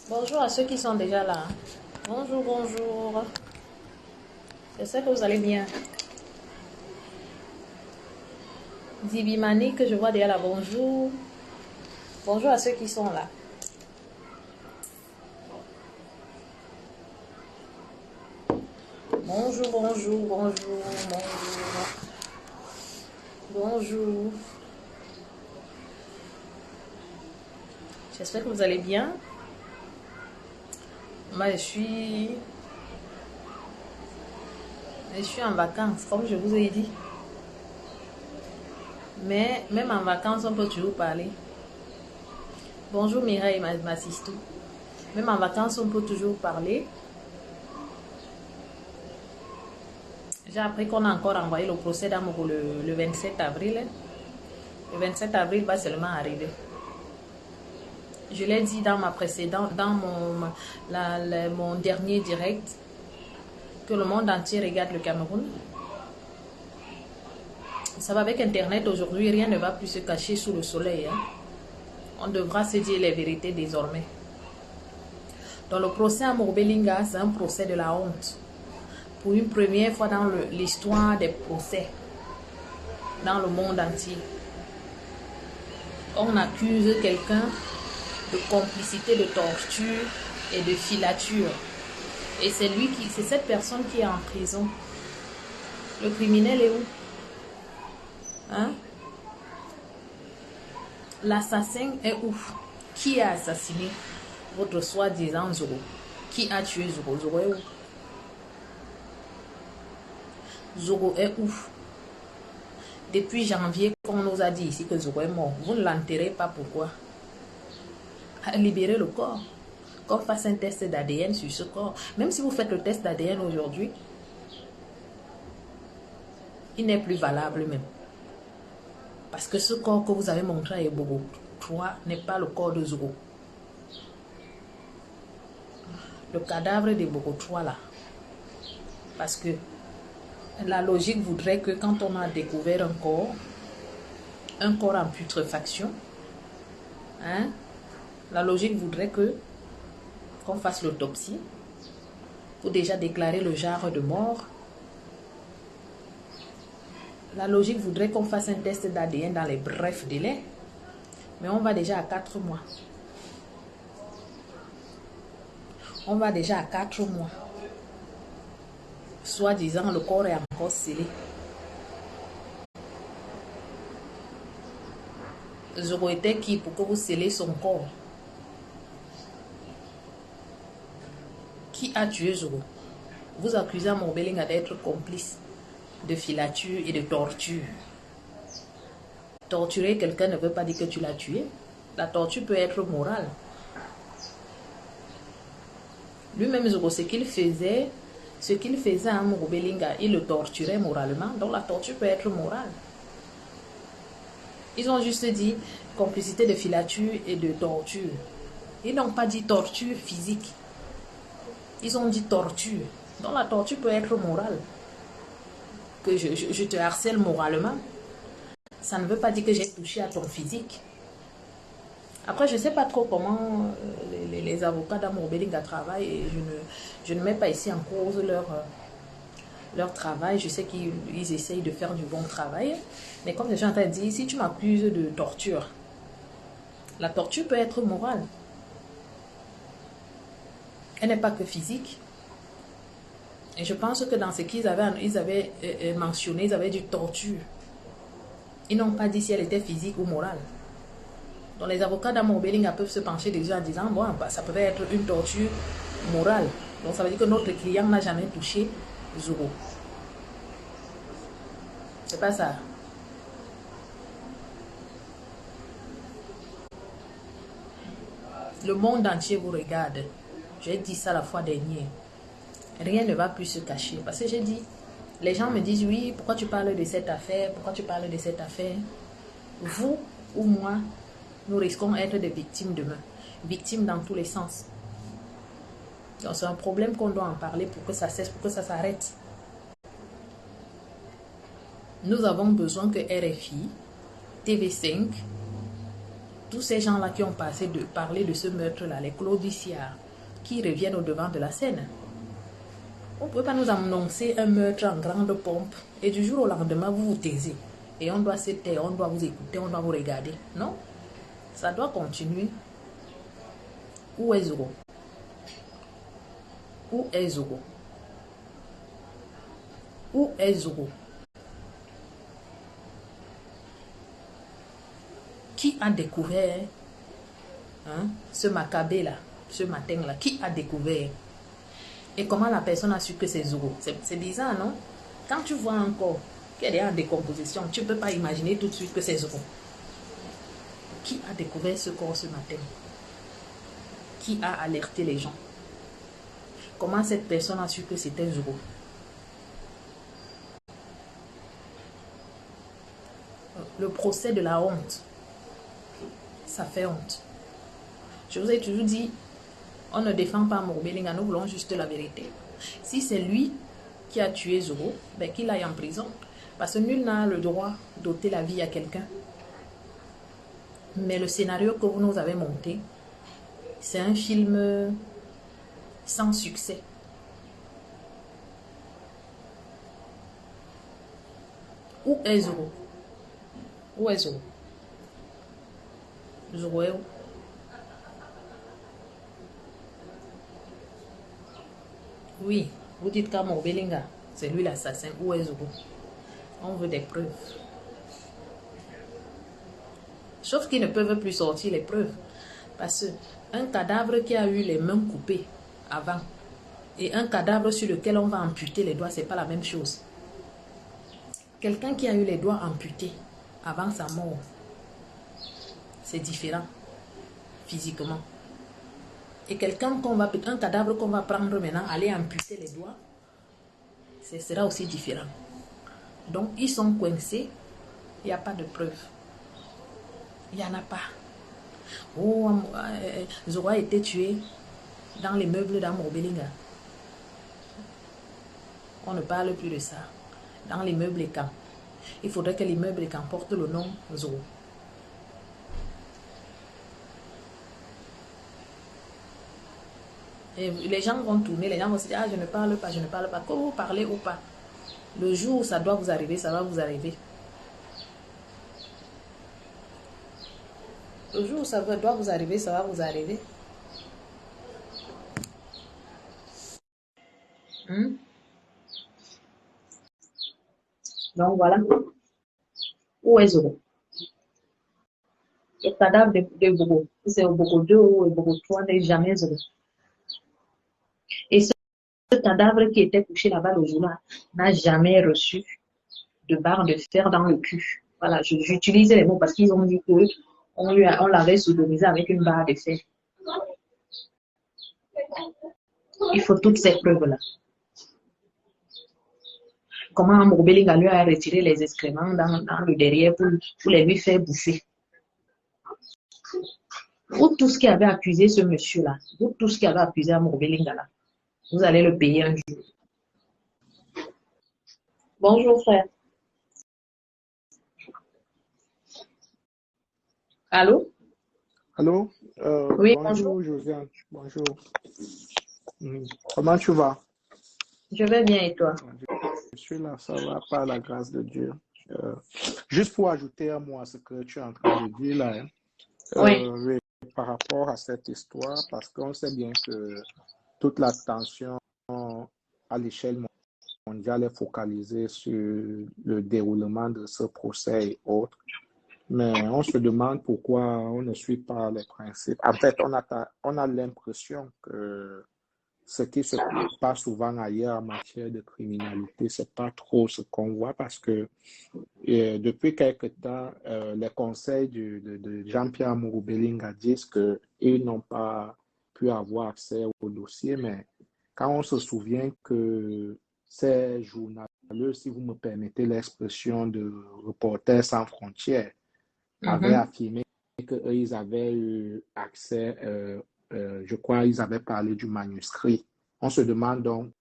Bonjour à ceux qui sont déjà là. Bonjour, bonjour. J'espère que vous allez bien. Dibimani que je vois déjà là. Bonjour. Bonjour à ceux qui sont là. Bonjour, bonjour, bonjour, bonjour. Bonjour. J'espère que vous allez bien. Moi, je suis en vacances, comme je vous ai dit. Mais même en vacances, on peut toujours parler. Bonjour Mireille, ma sister. Même en vacances, on peut toujours parler. J'ai appris qu'on a encore envoyé le procès d'Amogo le 27 avril. Le 27 avril va seulement arriver. Je l'ai dit dans mon dernier direct, que le monde entier regarde le Cameroun. Vous savez, avec Internet aujourd'hui, rien ne va plus se cacher sous le soleil. Hein? On devra se dire les vérités désormais. Dans le procès à Belinga, c'est un procès de la honte. Pour une première fois dans l'histoire des procès dans le monde entier, on accuse quelqu'un de complicité de torture et de filature. Et c'est cette personne qui est en prison. Le criminel est où? Hein? L'assassin est où? Qui a assassiné votre soi-disant Zoro? Qui a tué Zoro? Zoro est où? Zoro est où? Depuis janvier, qu'on nous a dit ici que Zoro est mort. Vous ne l'enterrez pas, pourquoi? Libérez le corps. Qu'on fasse un test d'ADN sur ce corps. Même si vous faites le test d'ADN aujourd'hui, il n'est plus valable même. Parce que ce corps que vous avez montré à Ebogo 3 n'est pas le corps de Zoro. Le cadavre d'Ebogo 3 là. Parce que la logique voudrait que quand on a découvert un corps en putréfaction, hein, la logique voudrait qu'on fasse l'autopsie pour déjà déclarer le genre de mort. La logique voudrait qu'on fasse un test d'ADN dans les brefs délais. Mais on va déjà à 4 mois. On va déjà à 4 mois. Soit disant, le corps est encore scellé. Zoro était qui pour que vous scellez son corps? Qui a tué Zoro? Vous accusez Belinga d'être complice de filature et de torture. Torturer quelqu'un ne veut pas dire que tu l'as tué. La torture peut être morale. Lui-même, Zoro, ce qu'il faisait à Belinga, il le torturait moralement. Donc la torture peut être morale. Ils ont juste dit complicité de filature et de torture. Ils n'ont pas dit torture physique. Ils ont dit torture. Donc la torture peut être morale. Que je te harcèle moralement, ça ne veut pas dire que j'ai touché à ton physique. Après, je ne sais pas trop comment les avocats d'Amour-Belinga travaillent et je ne mets pas ici en cause leur travail. Je sais qu'ils essayent de faire du bon travail. Mais comme je suis en train de dire, si tu m'accuses de torture, la torture peut être morale. Elle n'est pas que physique. Et je pense que dans ce qu'ils avaient mentionné, ils avaient dit torture. Ils n'ont pas dit si elle était physique ou morale. Donc les avocats d'Amour-Belinga peuvent se pencher dessus en disant, bon, bah, ça peut être une torture morale. Donc ça veut dire que notre client n'a jamais touché Zoro. C'est pas ça. Le monde entier vous regarde. J'ai dit ça la fois dernière. Rien ne va plus se cacher. Parce que j'ai dit, les gens me disent, oui, pourquoi tu parles de cette affaire? Pourquoi tu parles de cette affaire? Vous ou moi, nous risquons d'être des victimes demain. Victimes dans tous les sens. Donc c'est un problème qu'on doit en parler pour que ça cesse, pour que ça s'arrête. Nous avons besoin que RFI, TV5, tous ces gens-là qui ont parlé de ce meurtre-là, les Claudiciards, qui reviennent au devant de la scène. On ne peut pas nous annoncer un meurtre en grande pompe et du jour au lendemain, vous vous taisez. Et on doit se taire, on doit vous écouter, on doit vous regarder. Non, ça doit continuer. Où est Zoro? Où est Zoro? Où est Zoro? Qui a découvert ce macabé-là, ce matin-là? Qui a découvert? Et comment la personne a su que c'est Zoro? C'est bizarre, non? Quand tu vois un corps qui est en décomposition, tu ne peux pas imaginer tout de suite que c'est Zoro. Qui a découvert ce corps ce matin? Qui a alerté les gens? Comment cette personne a su que c'était Zoro? Le procès de la honte, ça fait honte. Je vous ai toujours dit, on ne défend pas Morobelinga, nous voulons juste la vérité. Si c'est lui qui a tué Zoro, ben qu'il aille en prison. Parce que nul n'a le droit d'ôter la vie à quelqu'un. Mais le scénario que vous nous avez monté, c'est un film sans succès. Où est Zoro? Où est Zoro? Zoro est où? Oui, vous dites qu'à Morobelinga, c'est lui l'assassin. Où est Zoro? On veut des preuves. Sauf qu'ils ne peuvent plus sortir les preuves. Parce qu'un cadavre qui a eu les mains coupées avant et un cadavre sur lequel on va amputer les doigts, ce n'est pas la même chose. Quelqu'un qui a eu les doigts amputés avant sa mort, c'est différent physiquement. Et un cadavre qu'on va prendre maintenant, aller amputer les doigts, ce sera aussi différent. Donc, ils sont coincés, il n'y a pas de preuves. Il n'y en a pas. Oh, Zoro a été tué dans les meubles d'Amorobelinga. On ne parle plus de ça. Dans l'immeuble Camp. Il faudrait que l'immeuble Camp porte le nom Zoro. Et les gens vont tourner, les gens vont se dire, ah, je ne parle pas, je ne parle pas. Que vous parlez ou pas. Le jour où ça doit vous arriver, ça va vous arriver. Le jour où ça doit vous arriver, ça va vous arriver. Donc voilà. Où est Zoro? Le cadavre de Bogo. C'est au Bogo 2 ou au Bogo 3 n'est jamais Zoro. Et ce cadavre qui était couché là-bas le jour-là n'a jamais reçu de barre de fer dans le cul. Voilà, j'utilise les mots parce qu'ils ont dit que on l'avait sodomisé avec une barre de fer. Il faut toutes ces preuves-là. Comment Morobelinga lui a retiré les excréments dans le derrière pour les lui faire bouffer. Vous tous qui avez accusé ce monsieur-là, vous tous qui avez accusé Morobelinga là, vous allez le payer un jour. Bonjour frère. Allô? Allô? Oui, Bonjour, Josiane. Bonjour. Comment tu vas? Je vais bien et toi? Je suis là, ça va, par la grâce de Dieu. Juste pour ajouter à moi ce que tu es en train de dire là, Oui. par rapport à cette histoire, parce qu'on sait bien que toute l'attention à l'échelle mondiale est focalisée sur le déroulement de ce procès et autres. Mais on se demande pourquoi on ne suit pas les principes. En fait, on a l'impression que ce qui se passe souvent ailleurs en matière de criminalité, c'est pas trop ce qu'on voit parce que depuis quelque temps, les conseils de Jean-Pierre Mouroubelinga disent qu'ils n'ont pas pu avoir accès au dossier, mais quand on se souvient que ces journalistes, si vous me permettez l'expression de Reporters sans frontières, avaient affirmé qu'ils avaient eu accès, je crois ils avaient parlé du manuscrit. On se demande donc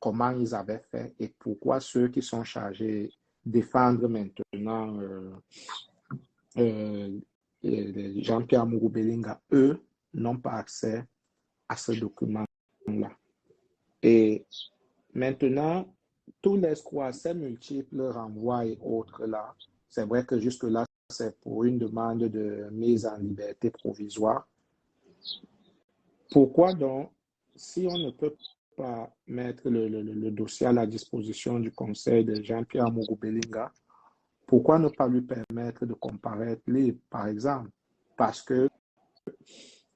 comment ils avaient fait et pourquoi ceux qui sont chargés défendre maintenant Jean-Pierre Amourou-Belinga, eux, n'ont pas accès à ce document-là. Et maintenant, tous les croisés multiples renvois et autres là, c'est vrai que jusque-là, c'est pour une demande de mise en liberté provisoire. Pourquoi donc, si on ne peut pas mettre le dossier à la disposition du conseil de Jean-Pierre Amourou-Belinga, pourquoi ne pas lui permettre de comparaître libre, par exemple? Parce que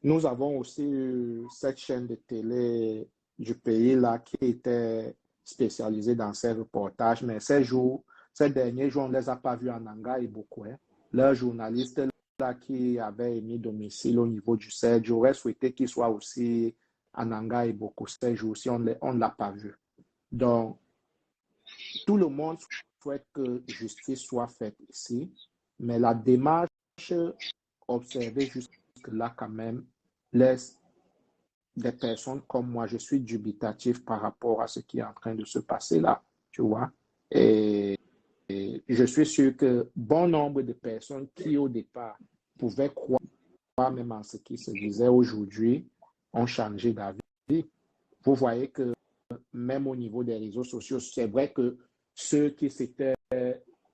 nous avons aussi cette chaîne de télé du pays là qui était spécialisée dans ces reportages, mais ces derniers jours, on ne les a pas vus en Angaï beaucoup. Hein. Leurs journalistes là qui avaient émis domicile au niveau du siège, j'aurais souhaité qu'ils soient aussi en Angaï beaucoup ces jours-ci, on ne l'a pas vu. Donc, tout le monde souhaite que justice soit faite ici, mais la démarche observée jusque-là quand même laisse des personnes comme moi, je suis dubitatif par rapport à ce qui est en train de se passer là, tu vois. Et je suis sûr que bon nombre de personnes qui au départ pouvaient croire même en ce qui se disait aujourd'hui ont changé d'avis. Vous voyez que même au niveau des réseaux sociaux, c'est vrai que ceux qui s'étaient,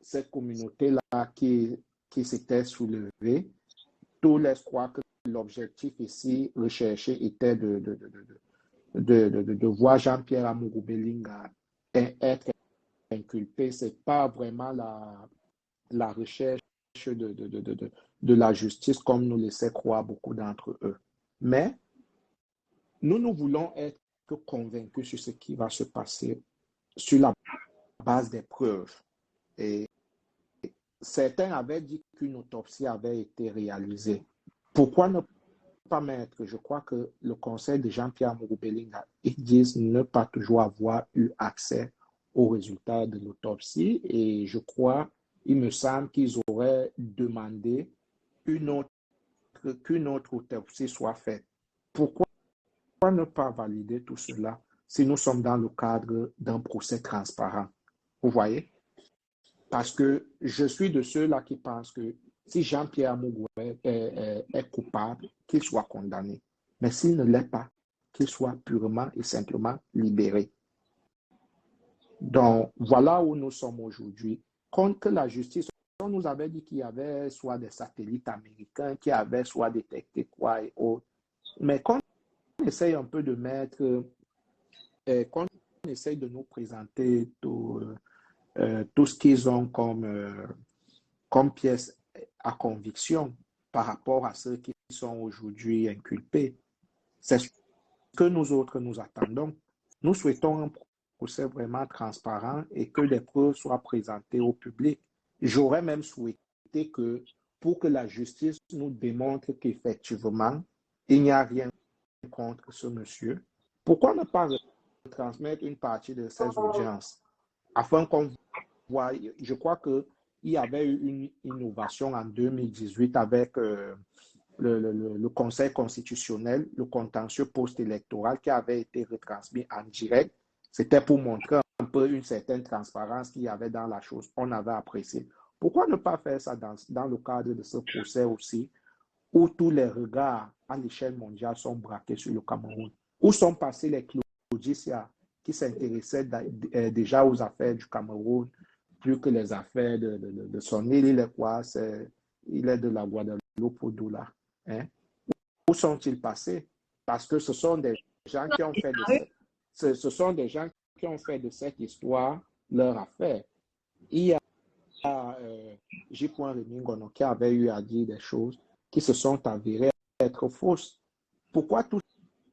cette communauté-là qui s'était soulevée, tous laissent croire que l'objectif ici recherché était de voir Jean-Pierre Amourou-Belinga être inculpé. Ce n'est pas vraiment la recherche de la justice comme nous laissaient croire beaucoup d'entre eux. Mais nous voulons être convaincus sur ce qui va se passer sur la base des preuves. Et certains avaient dit qu'une autopsie avait été réalisée. Pourquoi ne pas mettre, je crois que le conseil de Jean-Pierre Amourou-Belinga, ils disent ne pas toujours avoir eu accès aux résultats de l'autopsie et je crois, il me semble qu'ils auraient demandé qu'une autre autopsie soit faite. Pourquoi ne pas valider tout cela si nous sommes dans le cadre d'un procès transparent? Vous voyez? Parce que je suis de ceux-là qui pensent que si Jean-Pierre Amourou est coupable, qu'il soit condamné. Mais s'il ne l'est pas, qu'il soit purement et simplement libéré. Donc, voilà où nous sommes aujourd'hui. Contre que la justice, on nous avait dit qu'il y avait soit des satellites américains, qu'il y avait soit détecté quoi et autres. Mais quand on essaye un peu de mettre, quand on essaye de nous présenter tout ce qu'ils ont comme pièce à conviction par rapport à ceux qui sont aujourd'hui inculpés. C'est ce que nous autres nous attendons. Nous souhaitons un procès vraiment transparent et que les preuves soient présentées au public. J'aurais même souhaité que pour que la justice nous démontre qu'effectivement, il n'y a rien contre ce monsieur, pourquoi ne pas transmettre une partie de ces audiences afin qu'on voit, je crois qu'il y avait eu une innovation en 2018 avec le Conseil constitutionnel, le contentieux post-électoral qui avait été retransmis en direct. C'était pour montrer un peu une certaine transparence qu'il y avait dans la chose. On avait apprécié. Pourquoi ne pas faire ça dans le cadre de ce procès aussi, où tous les regards à l'échelle mondiale sont braqués sur le Cameroun? Où sont passés les Claudiccia qui s'intéressaient déjà aux affaires du Cameroun, plus que les affaires de son île? Il est quoi? Il est de la Guadeloupe ou d'où là? Hein? Où sont-ils passés? Parce que ce sont des gens qui ont fait de cette histoire leur affaire. Il y a J. Remingono qui avait eu à dire des choses qui se sont avérées être fausses. Pourquoi tous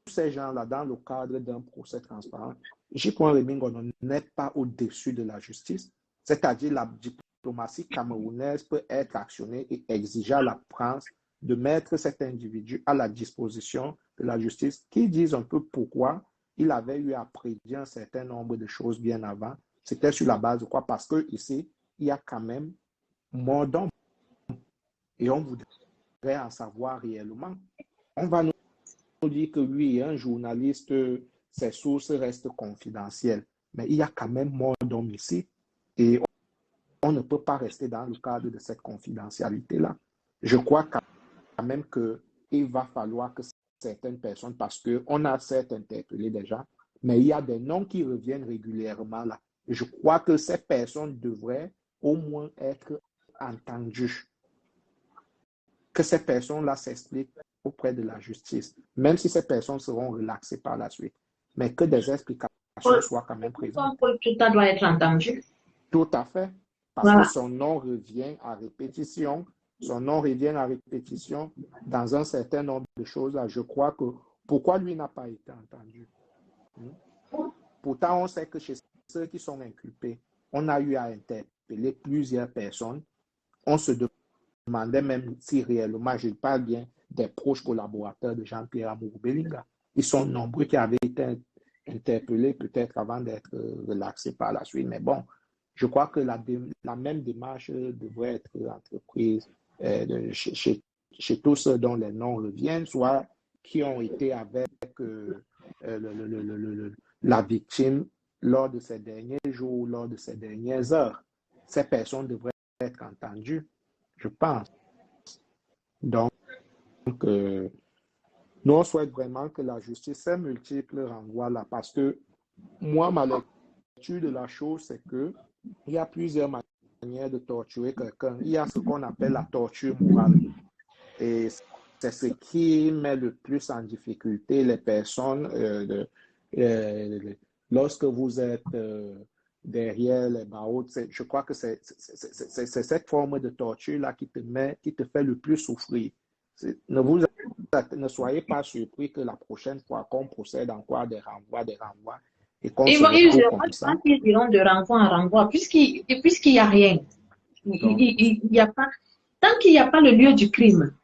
ces gens-là, dans le cadre d'un procès transparent, J. Remingono n'est pas au-dessus de la justice? C'est-à-dire la diplomatie camerounaise peut être actionnée et exiger à la France de mettre cet individu à la disposition de la justice, qui disent un peu pourquoi il avait eu à prédire un certain nombre de choses bien avant. C'était sur la base de quoi? Parce que ici, il y a quand même mort d'homme. Et on voudrait en savoir réellement. On va nous dire que oui, un journaliste, ses sources restent confidentielles. Mais il y a quand même mort d'homme ici. Et on ne peut pas rester dans le cadre de cette confidentialité-là. Je crois qu'à même qu'il va falloir que certaines personnes, parce qu'on a certes interpellé des gens, mais il y a des noms qui reviennent régulièrement là. Je crois que ces personnes devraient au moins être entendues. Que ces personnes-là s'expliquent auprès de la justice, même si ces personnes seront relaxées par la suite, mais que des explications soient quand même présentes. Tout ça doit être entendu. Tout à fait, parce que Voilà. son nom revient à répétition, son nom revient à répétition dans un certain nombre de choses. Là, je crois que pourquoi lui n'a pas été entendu? Pourtant, on sait que chez ceux qui sont inculpés, on a eu à interpeller plusieurs personnes. On se demandait même si réellement, je parle bien des proches collaborateurs de Jean-Pierre Amourou-Belinga. Ils sont nombreux qui avaient été interpellés peut-être avant d'être relaxés par la suite. Mais bon, je crois que la même démarche devrait être entreprise chez tous ceux dont les noms reviennent, soit qui ont été avec la victime lors de ces derniers jours, lors de ces dernières heures. Ces personnes devraient être entendues, je pense. Donc, nous, on souhaite vraiment que la justice, ces multiples renvois là, parce que moi, ma lecture de la chose, c'est que il y a plusieurs manières de torturer quelqu'un. Il y a ce qu'on appelle la torture morale. Et c'est ce qui met le plus en difficulté les personnes lorsque vous êtes derrière les barreaux. Je crois que c'est cette forme de torture-là qui te fait le plus souffrir. Ne soyez pas surpris que la prochaine fois qu'on procède encore des renvois, et qu'on se retrouve comme ça. Ils diront de renvoi en renvoi, puisqu'il n'y a rien. Il y a pas, tant qu'il n'y a pas le lieu du crime,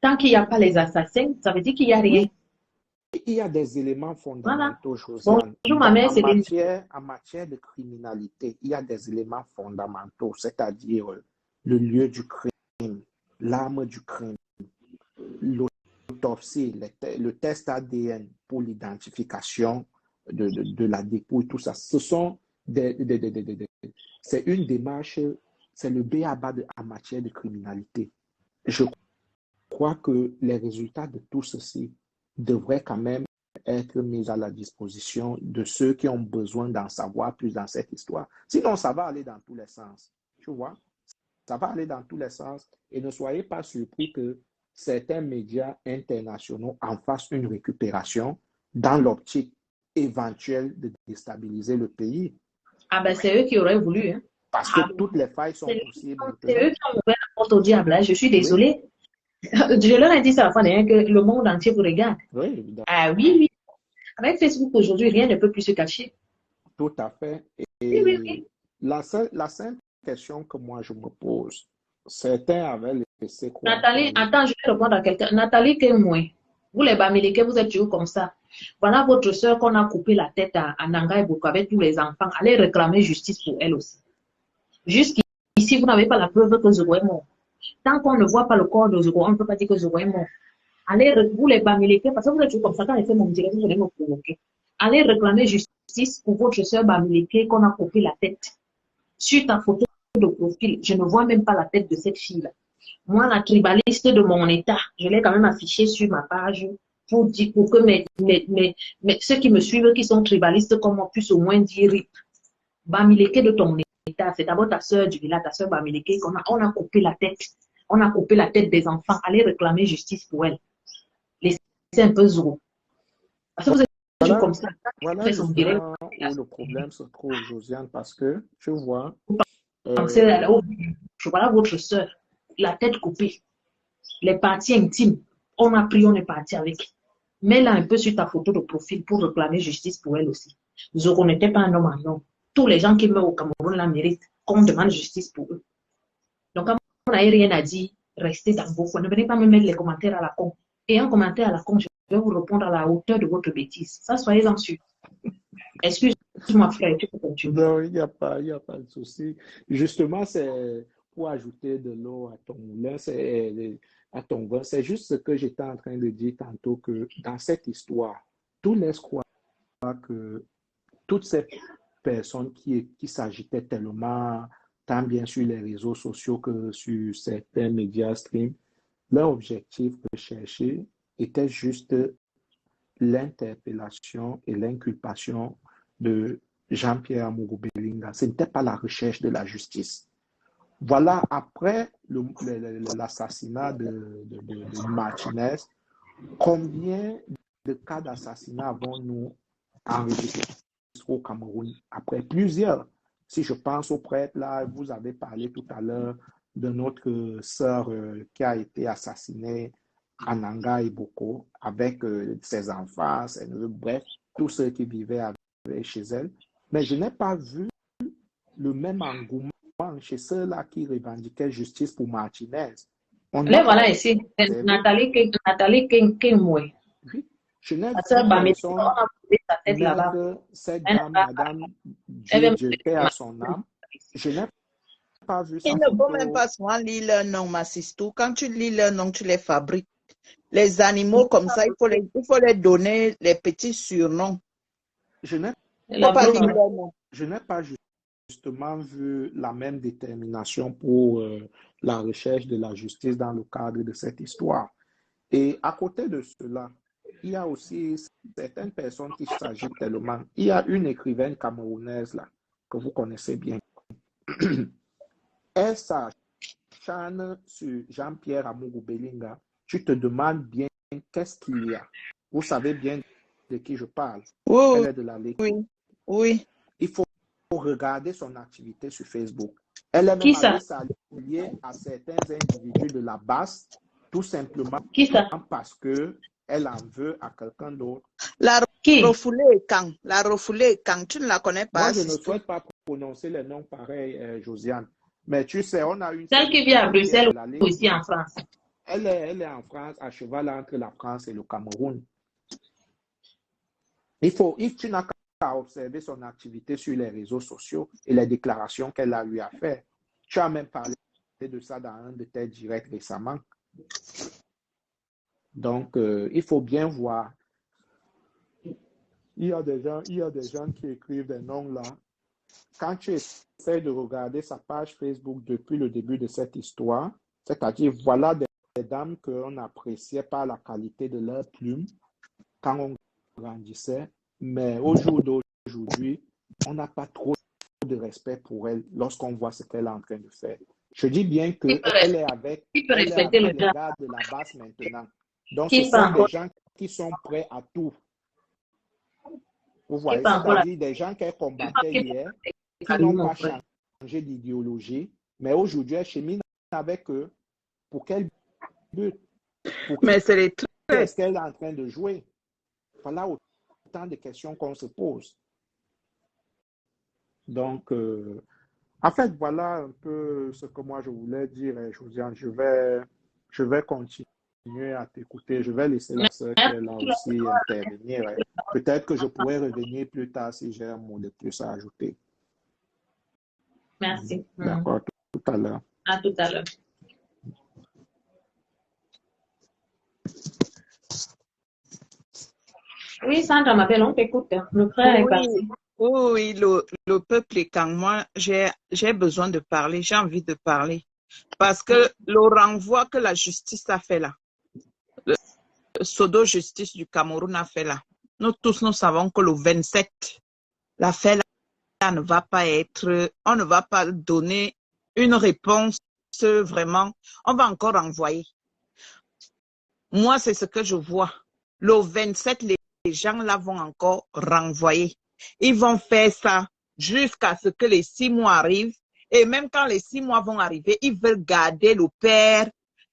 tant qu'il n'y a pas les assassins, ça veut dire qu'il n'y a rien. Oui, il y a des éléments fondamentaux, Voilà. Josiane. Bonjour, ma mère, c'est En matière de criminalité, il y a des éléments fondamentaux, c'est-à-dire le lieu du crime, l'arme du crime, l'autopsie, le test ADN pour l'identification de la dépouille, tout ça. Ce sont c'est une démarche, c'est le b.a.-ba en matière de criminalité. Je crois que les résultats de tout ceci devraient quand même être mis à la disposition de ceux qui ont besoin d'en savoir plus dans cette histoire. Sinon, ça va aller dans tous les sens. Tu vois? Ça va aller dans tous les sens. Et ne soyez pas surpris que certains médias internationaux en fassent une récupération dans l'optique éventuelle de déstabiliser le pays. Ah ben, c'est eux qui auraient voulu. Hein. Parce que toutes les failles sont possibles. C'est eux qui ont ouvert la porte au diable. Hein. Je suis désolée. Oui. Je leur ai dit ça la fois dernière que le monde entier vous regarde. Oui, évidemment. Ah oui, oui. Avec Facebook aujourd'hui, rien ne peut plus se cacher. Tout à fait. Et oui. La simple question que moi je me pose, certains avaient laissé croire. Nathalie, attends, je vais répondre à quelqu'un. Nathalie Kemoui, vous les Bamileke, vous êtes toujours comme ça. Voilà votre soeur qu'on a coupé la tête à Nanga et Boko avec tous les enfants. Allez réclamer justice pour elle aussi. Jusqu'ici, vous n'avez pas la preuve que Zoro est mort. Tant qu'on ne voit pas le corps de Zoro, on ne peut pas dire que Zoro est mort. Allez, vous les Bamileke, parce que vous êtes toujours comme ça, quand elle fait mon direct, vous allez me provoquer. Allez réclamer justice pour votre soeur Bamileke qu'on a coupé la tête. Sur ta photo de profil, je ne vois même pas la tête de cette fille-là. Moi, la tribaliste de mon état, je l'ai quand même affiché sur ma page pour que ceux qui me suivent, qui sont tribalistes comme moi, puissent au moins dire RIP. Bamileke de ton état, c'est d'abord ta soeur du village, ta soeur Bamileke, on a coupé la tête. On a coupé la tête des enfants. Allez réclamer justice pour elle. Laissez un peu Zoro. Parce que vous êtes toujours comme ça. Voilà justement où le problème se trouve, Josiane, parce que, tu vois... Voilà votre soeur, la tête coupée, les parties intimes. On a pris, on est parti avec. Mets-la un peu sur ta photo de profil pour réclamer justice pour elle aussi. Zoro n'était pas un homme en homme. Tous les gens qui meurent au Cameroun la méritent qu'on demande justice pour eux. Donc, quand on n'a rien à dire, restez dans vos coins. Ne venez pas me mettre les commentaires à la con. Et un commentaire à la con, je vais vous répondre à la hauteur de votre bêtise. Ça, soyez-en sûrs. Excuse-moi, frère, tu peux continuer. Non, il n'y a pas de souci. Justement, c'est pour ajouter de l'eau à ton moulin, à ton vin. C'est juste ce que j'étais en train de dire tantôt, que dans cette histoire, tout laisse croire que toutes ces personnes qui s'agitaient tellement, tant bien sur les réseaux sociaux que sur certains médias stream, Leur objectif recherché était juste l'interpellation et l'inculpation de Jean-Pierre Amourou Belinga. Ce n'était pas la recherche de la justice. Voilà, après l'assassinat de Martinez, combien de cas d'assassinat avons-nous enregistrés au Cameroun? Après plusieurs. Si je pense au prêtre, là, vous avez parlé tout à l'heure de notre sœur qui a été assassinée à Nanga et Boko avec ses enfants, ses neveux, bref, tous ceux qui vivaient chez elle. Mais je n'ai pas vu le même engouement chez ceux-là qui revendiquaient justice pour Martinez. On Les n'a voilà pas ici. observé. Nathalie Kenkemwe. Oui, je n'ai La sœur vu Bameti, personne on a posé sa tête là-bas. mettre cette Elle n'a dame, pas. Madame Elle veut Dieu, paix à son âme. Je n'ai pas vu Il sa ne faut même photo. pas souvent lire leur nom, Massistou. Quand tu lis leur nom, tu les fabriques. Les animaux comme ça, il faut les donner les petits surnoms. Je n'ai Il ne faut pas lire leur nom. je n'ai pas justement vu la même détermination pour la recherche de la justice dans le cadre de cette histoire. Et à côté de cela, il y a aussi certaines personnes qui s'agitent tellement. Il y a une écrivaine camerounaise là, que vous connaissez bien. Elle s'acharne sur Jean-Pierre Amourou Belinga. Tu te demandes bien qu'est-ce qu'il y a. Vous savez bien de qui je parle. Oui, Elle est de la Ligue. oui. Il faut regarder son activité sur Facebook. Elle est Qui même ça? allée s'allier à certains individus de la base, tout simplement Qui ça? parce qu'elle en veut à quelqu'un d'autre. La Qui? refoulée quand? La refoulée quand? Tu ne la connais pas? Moi, je ne souhaite pas prononcer les noms pareils, Josiane. Mais tu sais, on a une... Celle qui vit à Bruxelles ou ici en France? Elle est en France, à cheval entre la France et le Cameroun. Tu n'as qu'à observer son activité sur les réseaux sociaux et les déclarations qu'elle a eu à faire. Tu as même parlé de ça dans un de tes directs récemment. Donc, il faut bien voir. Il y a des gens qui écrivent des noms là. Quand tu essaies de regarder sa page Facebook depuis le début de cette histoire, c'est-à-dire voilà des dames qu'on appréciait par la qualité de leurs plumes quand on grandissait, mais au jour d'aujourd'hui, on n'a pas trop de respect pour elle lorsqu'on voit ce qu'elle est en train de faire. Je dis bien qu'elle est avec les gars de la base maintenant. Donc, ce sont des gens qui sont prêts à tout. Vous voyez, c'est-à-dire des gens qu'elle combattait hier, qui n'ont pas changé d'idéologie, mais aujourd'hui, elle chemine avec eux. Pour quel but? Mais c'est les trucs. Qu'est-ce qu'elle est en train de jouer? Voilà autant de questions qu'on se pose. Donc, en fait, voilà un peu ce que moi je voulais dire, Josiane. Je vais continuer à t'écouter. Je vais laisser la sœur qui est là aussi intervenir. Peut-être que je pourrais revenir plus tard si j'ai un mot de plus à ajouter. Merci. D'accord, tout à l'heure. À tout à l'heure. Oui, Sandra m'appelle, on t'écoute. Le frère est parti. Oui, le peuple est quand moi, j'ai besoin de parler, j'ai envie de parler. Parce que le renvoi que la justice a fait là, le pseudo justice du Cameroun a fait là, nous tous nous savons que le 27, l'affaire là ne va pas être, on ne va pas donner une réponse vraiment, on va encore renvoyer. Moi, c'est ce que je vois. Le 27, les gens là vont encore renvoyer. Ils vont faire ça jusqu'à ce que les 6 mois arrivent. Et même quand les 6 mois vont arriver, ils veulent garder le père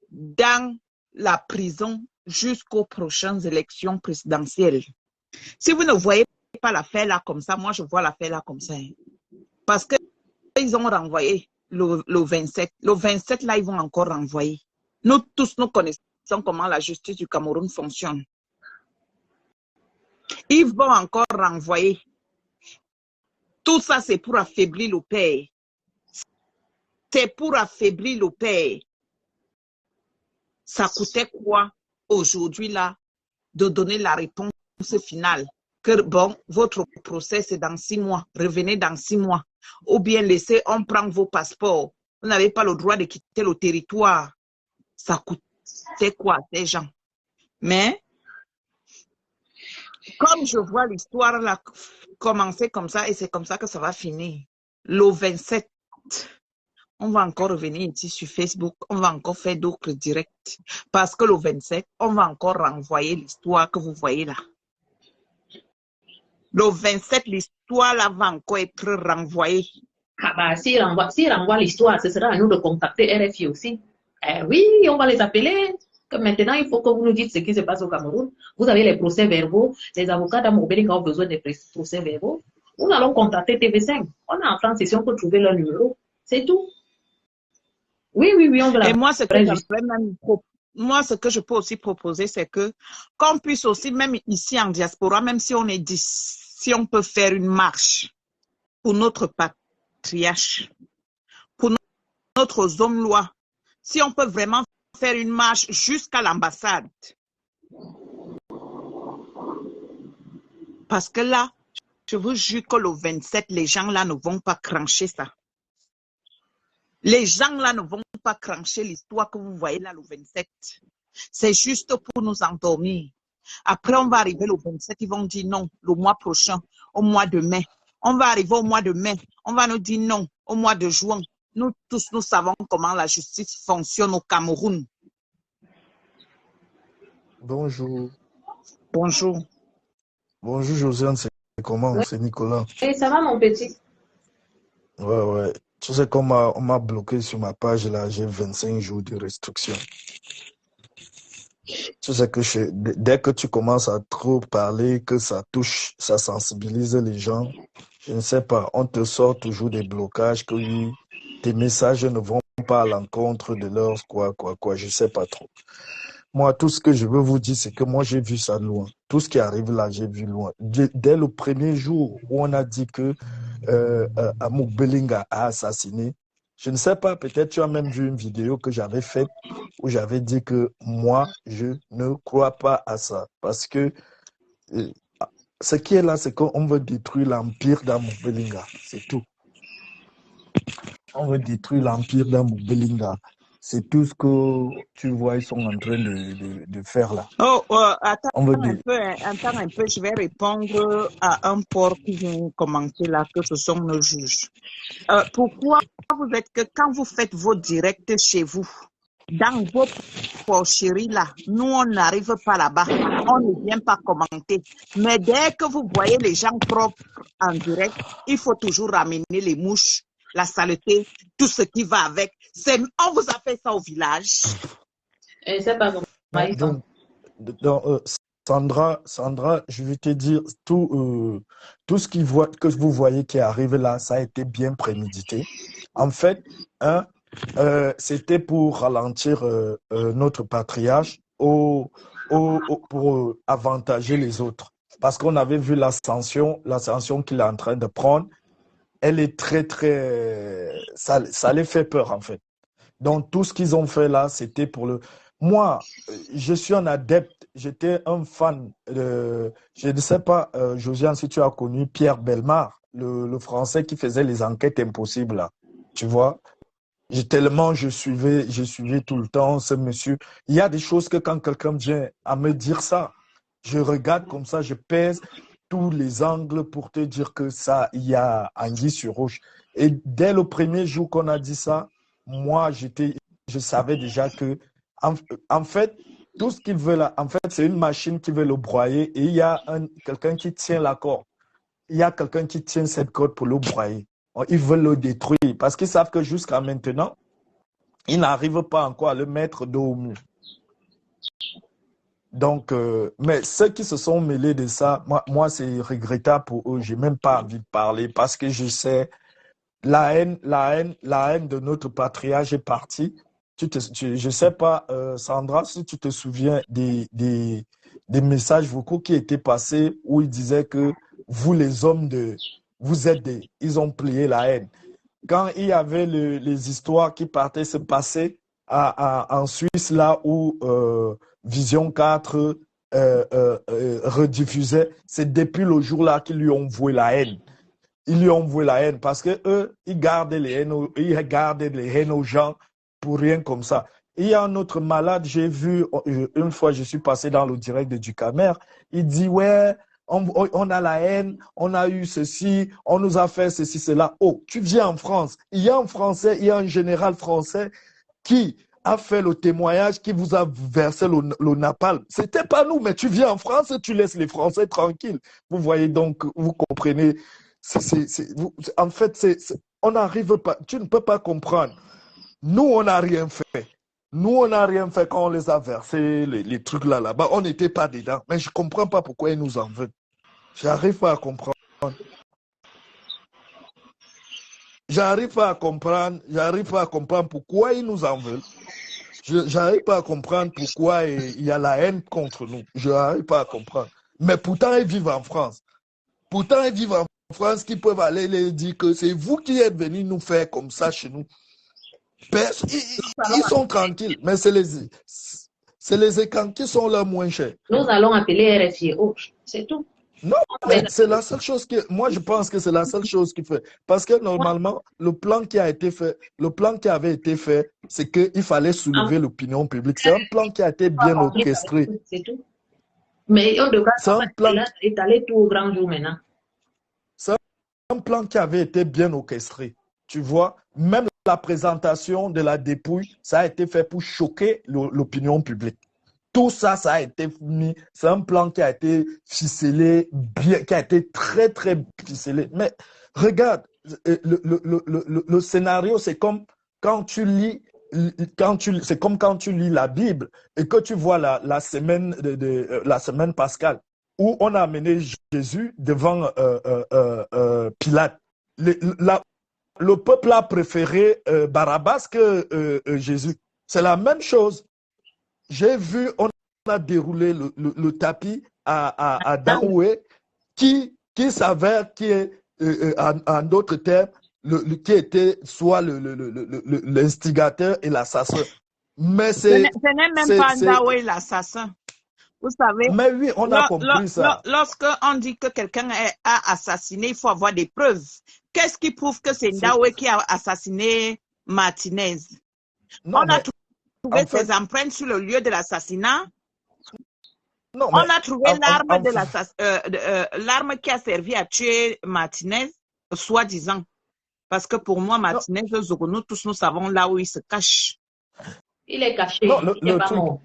dans la prison jusqu'aux prochaines élections présidentielles. Si vous ne voyez pas l'affaire là comme ça, moi je vois l'affaire là comme ça. Parce qu'ils ont renvoyé le 27. Le 27 là, ils vont encore renvoyer. Nous tous, nous connaissons comment la justice du Cameroun fonctionne. Ils vont encore renvoyer. Tout ça, c'est pour affaiblir le père. C'est pour affaiblir le père. Ça coûtait quoi aujourd'hui là de donner la réponse finale? Que bon, votre procès c'est dans 6 mois. Revenez dans 6 mois. Ou bien laissez, on prend vos passeports. Vous n'avez pas le droit de quitter le territoire. Ça c'est quoi ces gens? Mais comme je vois l'histoire là commencer comme ça et c'est comme ça que ça va finir. Le 27, on va encore revenir ici sur Facebook, on va encore faire d'autres directs. Parce que le 27, on va encore renvoyer l'histoire que vous voyez là. Le 27, l'histoire là va encore être renvoyée. Ah bah, s'il renvoie l'histoire, ce sera à nous de contacter RFI aussi. Oui, on va les appeler. Que maintenant, il faut que vous nous dites ce qui se passe au Cameroun. Vous avez les procès-verbaux. Les avocats d'Amourbeling ont besoin des procès-verbaux. Nous allons contacter TV5. On est en France ici, on peut trouver leur numéro. C'est tout. Oui, on veut la Et moi, vraie justice. Moi, ce que je peux aussi proposer, c'est que qu'on puisse aussi, même ici en diaspora, même si on est 10, si on peut faire une marche pour notre patriarche, pour notre homme-loi, si on peut vraiment faire une marche jusqu'à l'ambassade. Parce que là, je vous jure que le 27, les gens là ne vont pas crancher ça. Les gens là ne vont pas crancher l'histoire que vous voyez là le 27. C'est juste pour nous endormir. Après, on va arriver le 27, ils vont dire non, le mois prochain, au mois de mai. On va arriver au mois de mai, on va nous dire non, au mois de juin. Nous tous, nous savons comment la justice fonctionne au Cameroun. Bonjour. Bonjour. Bonjour Josiane, c'est comment? C'est Nicolas. Et ça va, mon petit? Ouais. Tu sais qu'on m'a bloqué sur ma page là, j'ai 25 jours de restriction. Tu sais que dès que tu commences à trop parler, que ça touche, ça sensibilise les gens, je ne sais pas, on te sort toujours des blocages, que oui, tes messages ne vont pas à l'encontre de leurs quoi, je sais pas trop. Moi, tout ce que je veux vous dire, c'est que moi, j'ai vu ça loin. Tout ce qui arrive là, j'ai vu loin. Dès le premier jour où on a dit que Amourbeling a assassiné, je ne sais pas, peut-être tu as même vu une vidéo que j'avais faite où j'avais dit que moi, je ne crois pas à ça. Parce que ce qui est là, c'est qu'on veut détruire l'empire d'Amourbeling. C'est tout. On veut détruire l'empire d'Amourbeling. C'est tout ce que tu vois, ils sont en train de faire là. Attends un peu, je vais répondre à un port qui vient commenter là, que ce sont nos juges. Pourquoi vous êtes que quand vous faites vos directs chez vous, dans vos porcheries là, nous on n'arrive pas là-bas, on ne vient pas commenter. Mais dès que vous voyez les gens propres en direct, il faut toujours ramener les mouches, la saleté, tout ce qui va avec. On vous a fait ça au village. Et c'est pas Sandra, je vais te dire, tout ce que vous voyez qui arrive là, ça a été bien prémédité. En fait, c'était pour ralentir notre patriarche pour avantager les autres. Parce qu'on avait vu l'ascension qu'il est en train de prendre. Elle est très... Ça les fait peur, en fait. Donc, tout ce qu'ils ont fait là, c'était pour le... Moi, je suis un adepte, j'étais un fan de... Je ne sais pas, Josiane, si tu as connu Pierre Bellemare, le Français qui faisait les enquêtes impossibles, là. Tu vois? Je suivais tout le temps ce monsieur. Il y a des choses que quand quelqu'un vient à me dire ça, je regarde comme ça, je pèse tous les angles pour te dire que ça, il y a anguille sur roche. Et dès le premier jour qu'on a dit ça, moi, je savais déjà que, en fait, tout ce qu'il veut là, en fait, c'est une machine qui veut le broyer et il y a quelqu'un qui tient la corde. Il y a quelqu'un qui tient cette corde pour le broyer. Ils veulent le détruire parce qu'ils savent que jusqu'à maintenant, ils n'arrivent pas encore à le mettre dos au mur. Donc, mais ceux qui se sont mêlés de ça, moi c'est regrettable pour eux. Je n'ai même pas envie de parler parce que je sais la haine de notre patriarche est partie. Je ne sais pas, Sandra, si tu te souviens des messages vocaux qui étaient passés où il disait que vous, les hommes vous êtes ils ont plié la haine. Quand il y avait les histoires qui partaient se passer en Suisse, là où Vision 4 rediffusait, c'est depuis le jour-là qu'ils lui ont voué la haine. Ils lui ont voué la haine parce que eux, ils gardaient les haines aux gens pour rien comme ça. Il y a un autre malade, j'ai vu, une fois, je suis passé dans le direct de Ducamer, il dit, ouais, on a la haine, on a eu ceci, on nous a fait ceci, cela. Oh, tu viens en France. Il y a un Français, il y a un général français qui a fait le témoignage, qui vous a versé le napalm. C'était pas nous, mais tu viens en France et tu laisses les Français tranquilles. Vous voyez donc, vous comprenez. En fait, on n'arrive pas, tu ne peux pas comprendre. Nous, on n'a rien fait. Nous, on n'a rien fait quand on les a versés, les trucs là-bas. On n'était pas dedans. Mais je ne comprends pas pourquoi ils nous en veulent. J'arrive pas à comprendre. J'arrive pas à comprendre pourquoi ils nous en veulent. J'arrive pas à comprendre pourquoi il y a la haine contre nous. Je n'arrive pas à comprendre. Mais pourtant, ils vivent en France. Pourtant, ils vivent en France qui peuvent aller les dire que c'est vous qui êtes venus nous faire comme ça chez nous. Ils sont tranquilles, mais c'est les écrans qui sont là moins chers. Nous allons appeler RFI Rouge, c'est tout. Non, mais c'est la seule chose moi je pense que c'est la seule chose qu'il fait. Parce que normalement, le plan qui avait été fait, c'est qu'il fallait soulever l'opinion publique. C'est un plan qui a été bien orchestré. C'est tout. Mais on devrait étaler tout au grand jour maintenant. C'est un plan qui avait été bien orchestré. Tu vois, même la présentation de la dépouille, ça a été fait pour choquer l'opinion publique. Tout ça, ça a été mis. C'est un plan qui a été ficelé, qui a été très, très ficelé. Mais regarde, le scénario, c'est comme quand tu lis, c'est comme quand tu lis la Bible et que tu vois la semaine la semaine pascale où on a amené Jésus devant Pilate. Le peuple a préféré Barabbas que Jésus. C'est la même chose. J'ai vu, on a déroulé le tapis à Daoué qui s'avère qui est, en d'autres termes, qui était soit l'instigateur et l'assassin. Mais ce n'est même pas Daoué l'assassin. Vous savez, mais oui, on a compris ça. Lorsqu'on dit que quelqu'un a assassiné, il faut avoir des preuves. Qu'est-ce qui prouve que c'est Daoué qui a assassiné Martinez? Non, on a trouvé ses empreintes sur le lieu de l'assassinat. On a trouvé l'arme qui a servi à tuer Martinez, soi-disant. Parce que pour moi, Martinez, nous tous nous savons là où il se cache. Il est caché. Non, il n'est pas mort.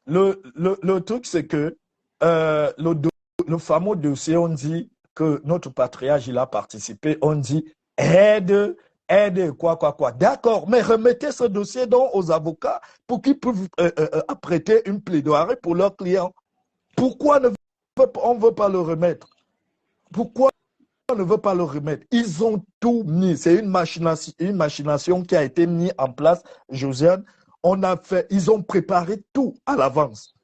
Le truc, c'est que le fameux dossier, on dit que notre patriarche, il a participé, on dit aide, quoi. D'accord, mais remettez ce dossier donc aux avocats pour qu'ils puissent prêter une plaidoirie pour leurs clients. Pourquoi on ne veut pas le remettre? Pourquoi on ne veut pas le remettre? Ils ont tout mis. C'est une machination qui a été mise en place, Josiane. Ils ont préparé tout à l'avance.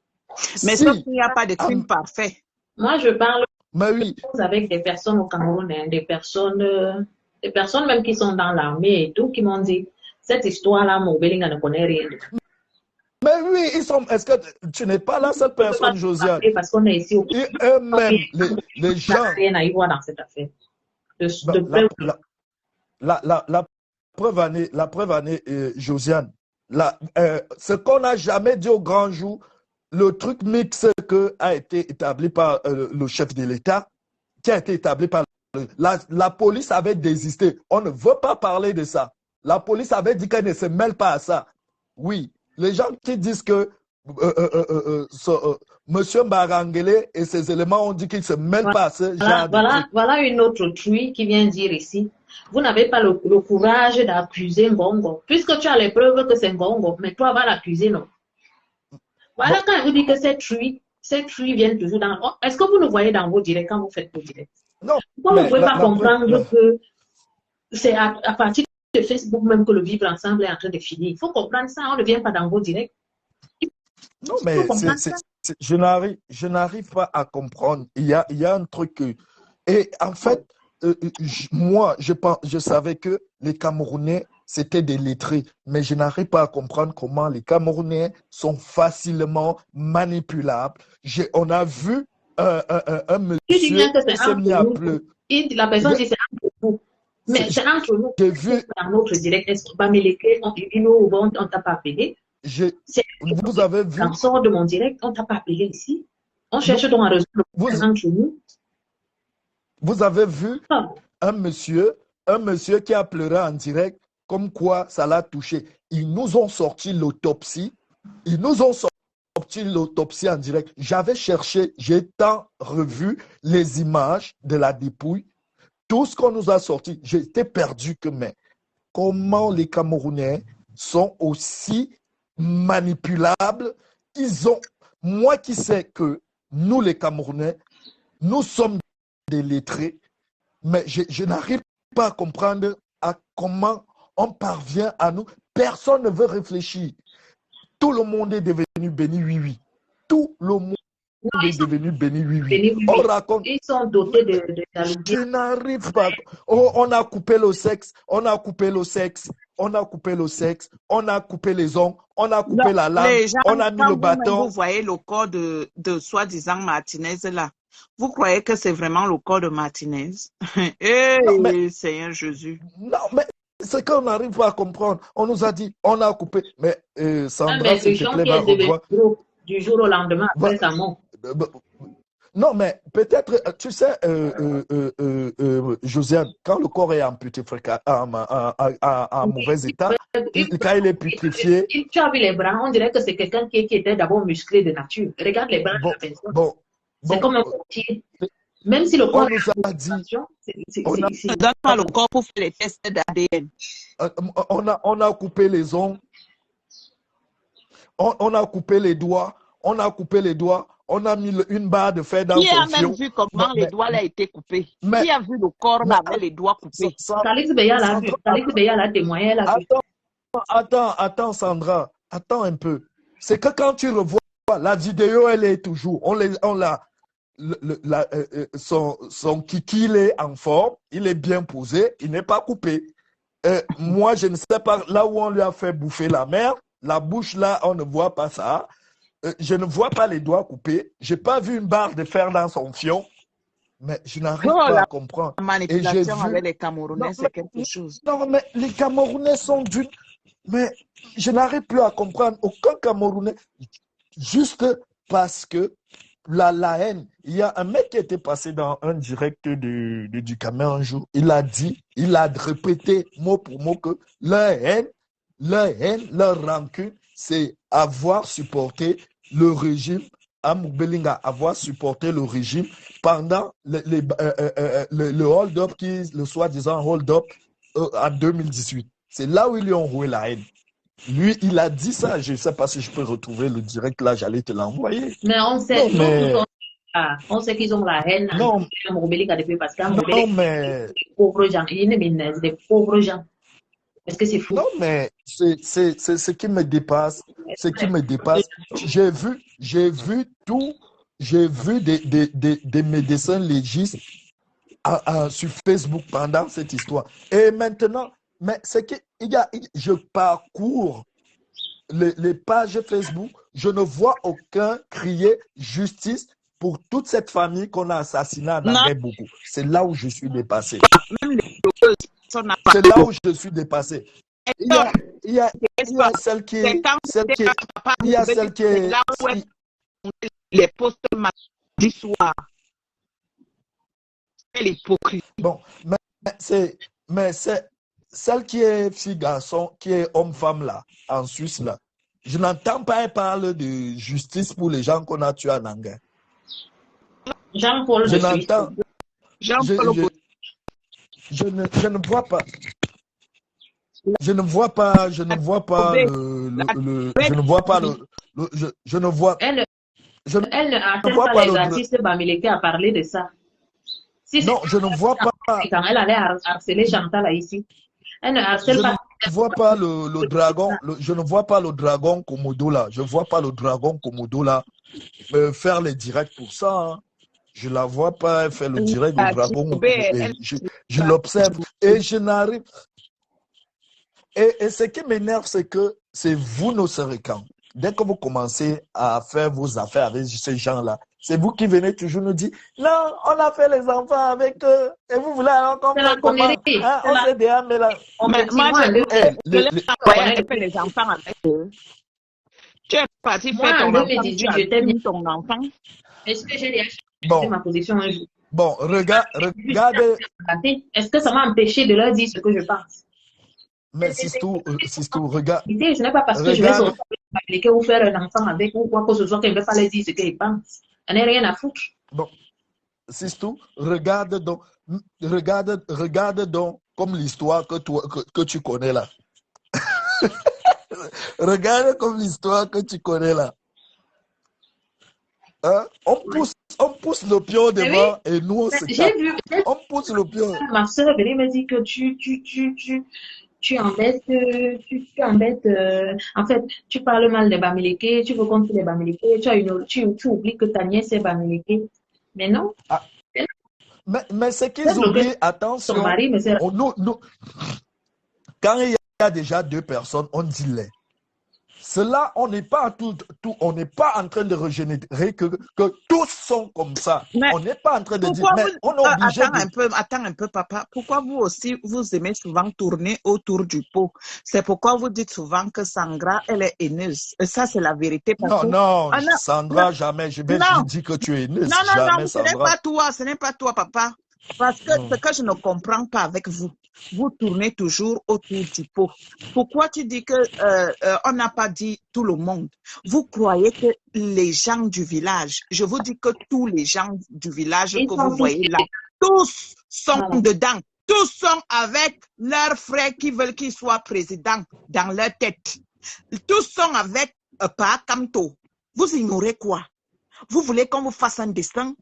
Mais sauf qu'il n'y a pas de crime parfait. Moi, je parle oui. avec des personnes au Cameroun, des personnes même qui sont dans l'armée et tout, qui m'ont dit, cette histoire-là, Mobelinga ne connaît rien de tout. Mais oui, est-ce que tu n'es pas la seule personne, Josiane? Parce qu'on est ici au eux-mêmes, les gens. Rien à y voir dans cette affaire. La preuve année, Josiane, ce qu'on n'a jamais dit au grand jour, le truc mix que a été établi par le chef de l'État, qui a été établi par la police avait désisté. On ne veut pas parler de ça. La police avait dit qu'elle ne se mêle pas à ça. Oui, les gens qui disent que Monsieur Barangele et ses éléments ont dit qu'ils ne se mêlent pas à ce genre de truc. Voilà une autre truie qui vient dire ici. Vous n'avez pas le courage d'accuser Ngongo. Puisque tu as les preuves que c'est Ngongo, mais toi, va l'accuser, non? Voilà quand je vous dis que ces truies viennent toujours dans... Est-ce que vous le voyez dans vos directs quand vous faites vos directs? Non. Pourquoi vous ne pouvez pas comprendre que c'est à partir de Facebook même que le vivre ensemble est en train de finir? Il faut comprendre ça, on ne vient pas dans vos directs. Non, mais je n'arrive pas à comprendre. Il y a un truc... Et en fait, moi, je savais que les Camerounais, c'était des lettrés. Mais je n'arrive pas à comprendre comment les Camerounais sont facilement manipulables. On a vu un monsieur qui s'est mis à pleurer. La personne dit c'est un peu fou. Mais c'est entre nous. J'ai vu. Dans notre direct, est-ce que Bamileke, on t'a pas appelé? Vous avez vu. Quand on sort de mon direct, on t'a pas appelé ici. On cherche donc à résoudre le problème entre nous. Vous avez vu un monsieur qui a pleuré en direct, comme quoi ça l'a touché. Ils nous ont sorti l'autopsie. Ils nous ont sorti l'autopsie en direct. J'avais cherché, j'ai tant revu les images de la dépouille. Tout ce qu'on nous a sorti, j'étais perdu que mais comment les Camerounais sont aussi manipulables? Moi qui sais que nous les Camerounais, nous sommes des lettrés, mais je n'arrive pas à comprendre comment on parvient à nous. Personne ne veut réfléchir. Tout le monde est devenu béni oui. Tout le monde est devenu béni oui. On raconte. Ils sont dotés de je n'arrive pas. Oh, on a coupé le sexe, on a coupé le sexe, on a coupé le sexe, on a coupé les ongles, on a coupé la langue, on a mis le bâton. Vous voyez le corps de soi-disant Martinez là. Vous croyez que c'est vraiment le corps de Martinez? Seigneur Jésus. Non, mais c'est qu'on n'arrive pas à comprendre. On nous a dit, on a coupé. Mais Sandra, s'il te plaît, va revoir. Du jour au lendemain, après sa mort. Non, mais peut-être, tu sais, Josiane, quand le corps est amputé en mauvais état, quand il est putréfié. Tu as vu les bras, on dirait que c'est quelqu'un qui était d'abord musclé de nature. Regarde les bras de la personne. C'est comme un portier. Même si le corps nous a dit. On ne donne pas le corps pour faire les tests d'ADN. On a coupé les ongles. On a coupé les doigts. On a coupé les doigts. On a mis une barre de fer dans son fion. Qui a même vu comment les doigts ont été coupés? Qui a vu le corps avec les doigts coupés? Calix Beya l'a vu. Calix Beya l'a témoigné. Attends, Sandra. Attends un peu. C'est que quand tu revois la vidéo, elle est toujours. Son kiki, il est en forme. Il est bien posé. Il n'est pas coupé. Moi, je ne sais pas. Là où on lui a fait bouffer la merde, la bouche là, on ne voit pas ça. Je ne vois pas les doigts coupés. Je n'ai pas vu une barre de fer dans son fion. Mais je n'arrive pas à comprendre. La manipulation avec les Camerounais, c'est quelque chose. Non, mais les Camerounais sont d'une... Mais je n'arrive plus à comprendre. Aucun Camerounais. Juste parce que la haine. Il y a un mec qui était passé dans un direct du Cameroun un jour. Il a répété mot pour mot que leur haine, leur rancune, c'est avoir supporté le régime, Amoubelinga, avoir supporté le régime pendant le hold-up, le soi-disant hold-up en 2018. C'est là où ils lui ont roué la haine. Lui, il a dit ça. Je ne sais pas si je peux retrouver le direct là, j'allais te l'envoyer. Mais on sait, on sait qu'ils ont la haine. Non, parce que pauvres gens, des pauvres gens. Est-ce que c'est fou? Non, mais c'est ce qui me dépasse. Ce qui me dépasse. J'ai vu tout. J'ai vu des médecins légistes sur Facebook pendant cette histoire. Et maintenant, mais c'est que je parcours les pages Facebook, je ne vois aucun crier justice pour toute cette famille qu'on a assassinée à Nangaïbougou. C'est là où je suis dépassé. C'est là où je suis dépassé. Il y a celle qui est les postes mardi soir. C'est l'hypocrisie. Bon, mais c'est celle qui est fille-garçon, qui est homme-femme là, en Suisse là. Je n'entends pas elle parler de justice pour les gens qu'on a tués à Nangai. Jean-Paul, je n'entends. Je ne vois pas. Je ne vois pas. Je ne vois pas je ne vois pas je ne vois. Elle ne harcèle pas les artistes Bamileke à parler de ça. Non, je ne vois pas. Quand elle allait harceler Chantal ici, elle ne harcèle pas. Je ne vois pas le dragon. Je ne vois pas le dragon Komodo là. Je ne vois pas le dragon Komodo là faire les directs pour ça. Hein. Je ne la vois pas faire le direct du dragon. Je l'observe et je n'arrive. Et ce qui m'énerve, c'est que c'est vous nos Sérékans. Dès que vous commencez à faire vos affaires avec ces gens-là, C'est vous qui venez toujours nous dire, non, on a fait les enfants avec eux, et vous voulez alors qu'on C'est la fait comment? connerie. Hein, on s'est déjà mis là. Mais moi, Moi, j'ai fait les enfants avec eux. Tu es parti moi, faire en ton enfant, 2018, tu j'étais bien. assumes ton enfant. Est-ce que j'ai déjà changé Bon, ma position un jour? bon, regardez, Est-ce que ça m'a empêché de leur dire ce que je pense? mais Sistou, regarde, Ce n'est pas parce que je vais sortir avec ou faire un enfant avec ou quoi que ce soit que je ne vais pas leur dire ce qu'ils pensent. On n'a rien à foutre. bon, Sistou, regarde donc comme l'histoire que tu connais là. Regarde comme l'histoire que tu connais là. Hein? On pousse le pion devant et nous on se tape. On pousse le pion. Ma soeur venait me dire que tu embêtes, en fait, tu parles mal des Bamileke, tu veux contre les Bamileke, tu oublies que ta nièce est Bamileke. Mais non. Ah. Mais c'est qu'ils oublient, attention, son mari, mais quand il y a déjà deux personnes, on dit les. Cela, on n'est pas on n'est pas en train de régénérer que tous sont comme ça. Mais on n'est pas en train de dire, mais on est obligé attends un peu, papa. Pourquoi vous aussi, vous aimez souvent tourner autour du pot? C'est pourquoi vous dites souvent que Sandra, elle est haineuse. Et ça, c'est la vérité. Non, Sandra, jamais. Je vais dire que tu es haineuse. Non, ce n'est pas toi, papa. Parce que ce que je ne comprends pas avec vous, vous tournez toujours autour du pot. Pourquoi tu dis que on n'a pas dit tout le monde? Vous croyez que les gens du village, je vous dis que tous les gens du village que vous voyez là, tous sont dedans. Tous sont avec leurs frères qui veulent qu'ils soient présidents dans leur tête. Tous sont avec Pa Kamto. Vous ignorez quoi? Vous voulez qu'on vous fasse un destin?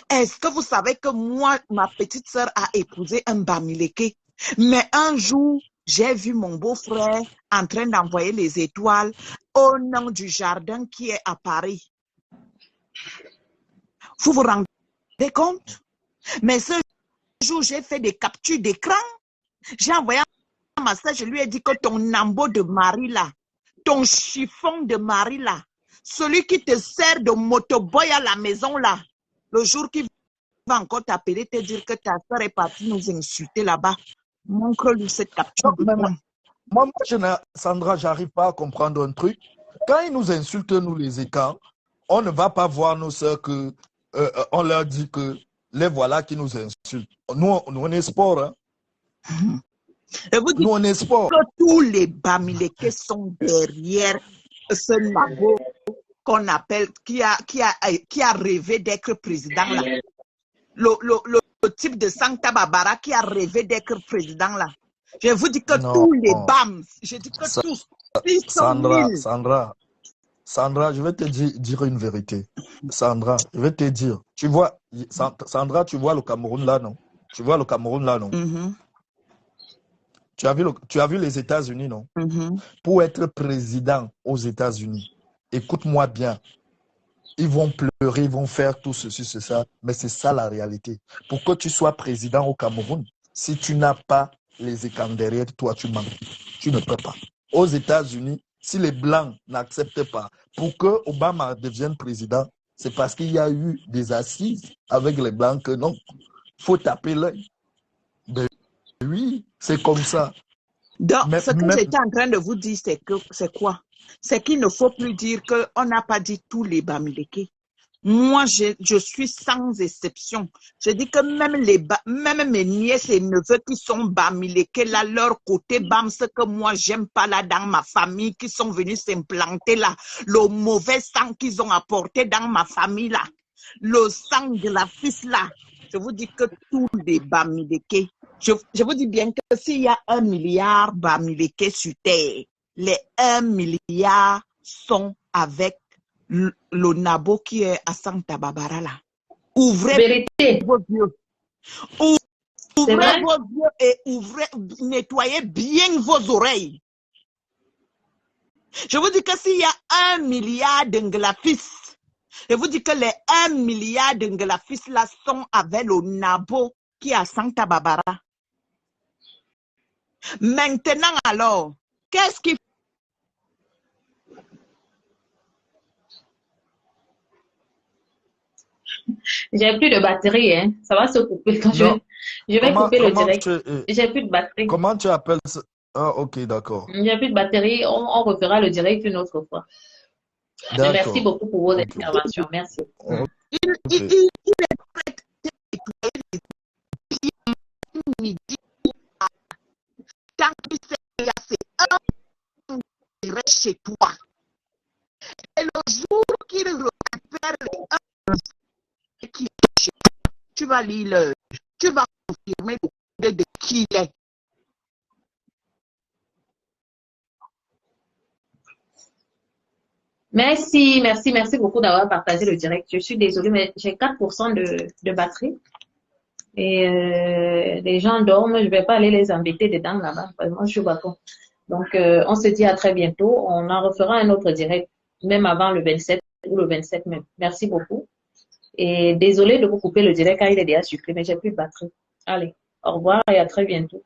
Est-ce que vous savez que moi, ma petite sœur a épousé un Bamileke? Mais un jour, j'ai vu mon beau-frère en train d'envoyer les étoiles au nom du jardin qui est à Paris. Vous vous rendez compte? Mais ce jour, j'ai fait des captures d'écran. J'ai envoyé à ma sœur, je lui ai dit que ton nambo de mari là, ton chiffon de mari là, celui qui te sert de motoboy à la maison là, le jour qu'il va encore t'appeler, te dire que ta soeur est partie nous insulter là-bas, montre-lui cette capture. Moi, Sandra, j'arrive pas à comprendre un truc. Quand ils nous insultent, nous les écarts, on ne va pas voir nos soeurs que on leur dit que les voilà qui nous insultent. Nous on est sport. Hein? Et vous dites nous, on est sport. Que tous les Bamileke sont derrière ce Nabo qu'on appelle, qui a rêvé d'être président là. Le type de Santa Barbara qui a rêvé d'être président là. Je vous dis que tous les BAM, je dis que tous, ils sont Sandra, je vais te dire une vérité. Sandra, je vais te dire. Tu vois, Sandra, tu vois le Cameroun là, non? Tu vois le Cameroun là, non? Tu as vu les États-Unis, non? Pour être président aux États-Unis, écoute-moi bien. Ils vont pleurer, ils vont faire tout ceci, c'est ça. Mais c'est ça la réalité. Pour que tu sois président au Cameroun, si tu n'as pas les écrans derrière toi, tu manques. Tu ne peux pas. Aux États-Unis, si les Blancs n'acceptent pas, pour que Obama devienne président, c'est parce qu'il y a eu des assises avec les Blancs que non, il faut taper l'œil. Ben oui, c'est comme ça. Donc, ce que j'étais en train de vous dire, c'est quoi? C'est qu'il ne faut plus dire qu'on n'a pas dit tous les Bamileke. Moi, je suis sans exception. Je dis que même mes nièces et neveux qui sont Bamileke, là, leur côté Bam, ce que moi, j'aime pas là dans ma famille, qui sont venus s'implanter là, le mauvais sang qu'ils ont apporté dans ma famille là, le sang de la fils là. Je vous dis que tous les Bamileke, je vous dis bien que s'il y a 1 milliard Bamileke sur terre, les 1 milliard sont avec le Nabo qui est à Santa Barbara là. Ouvrez vos yeux. Ouvrez vos yeux et nettoyez bien vos oreilles. Je vous dis que s'il y a 1 milliard d'Nglafis, je vous dis que les 1 milliard d'Nglafis là sont avec le Nabo qui est à Santa Barbara. Maintenant alors, qu'est-ce qu'il J'ai plus de batterie, hein. Ça va se couper quand Non. je vais couper le Comment direct. J'ai plus de batterie. comment tu appelles ça? Ah, ok, d'accord. J'ai plus de batterie. On refera le direct une autre fois. Mais merci D'accord. beaucoup pour vos Ok. interventions. Merci. Il Ok. est prêt à nettoyer les midi. Tant que c'est un direct chez toi. Et le jour qu'il récupère les un qui est chez toi, tu vas lire tu vas confirmer le code de qui il est. Merci beaucoup d'avoir partagé le direct. Je suis désolée, mais j'ai 4% de batterie. Et les gens dorment, je vais pas aller les embêter dedans là-bas. Vraiment, je suis d'accord. Donc, on se dit à très bientôt. On en refera un autre direct, même avant le 27 ou le 27 même. Merci beaucoup. Et désolé de vous couper le direct car il est déjà supprimé, mais j'ai plus de batterie. Allez, au revoir et à très bientôt.